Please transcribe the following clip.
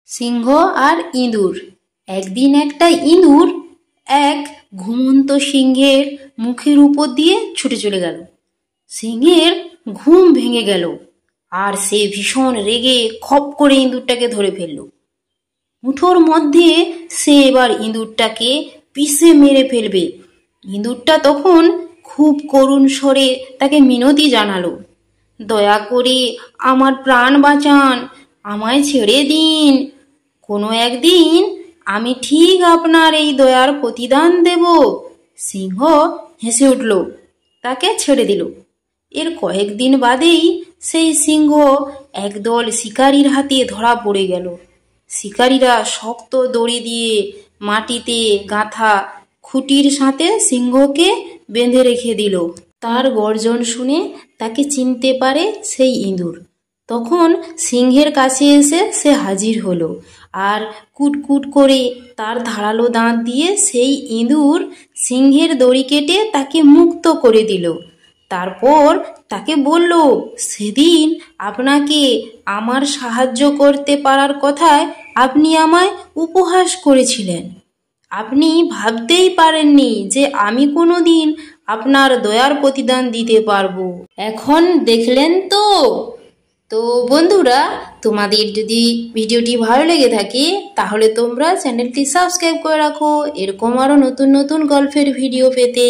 সিংহ আর ইঁদুর। একদিন একটা ইঁদুর এক ঘুমন্ত সিংহের মুখের উপর দিয়ে ছুটে চলে গেল। সিংহের ঘুম ভেঙে গেল আর সে ভীষণ রেগে খপ করে ইঁদুরটাকে ধরে ফেলল। মুঠোর মধ্যে সে এবার ইঁদুরটাকে পিষে মেরে ফেলবে। ইঁদুরটা তখন খুব করুণ স্বরে তাকে মিনতি জানালো, দয়া করে আমার প্রাণ বাঁচান, আমায় ছেড়ে দিন। কোনো একদিন আমি ঠিক আপনার এই দয়ার প্রতিদান দেব। সিংহ হেসে উঠল, তাকে ছেড়ে দিল। এর কয়েকদিন বাদেই সেই সিংহ একদল শিকারীর হাতে ধরা পড়ে গেল। শিকারীরা শক্ত দড়ি দিয়ে মাটিতে গাঁথা খুঁটির সাথে সিংহকে বেঁধে রেখে দিল। তার গর্জন শুনে তাকে চিনতে পারে সেই ইঁদুর। তখন সিংহের কাছে এসে সে হাজির হলো আর কুটকুট করে তার ধারালো দাঁত দিয়ে সেই ইঁদুর সিংহের দড়ি কেটে তাকে মুক্ত করে দিল। তারপর তাকে বলল, সেদিন আপনাকে আমার সাহায্য করতে পারার কথায় আপনি আমায় উপহাস করেছিলেন। আপনি ভাবতেই পারেননি যে আমি কোনোদিন আপনার দয়ার প্রতিদান দিতে পারবো। এখন দেখলেন তো। তো বন্ধুরা, তোমাদের যদি ভিডিওটি ভালো লেগে থাকে তাহলে তোমরা চ্যানেলটি সাবস্ক্রাইব করে রাখো এরকম আরো নতুন নতুন গল্পের ভিডিও পেতে।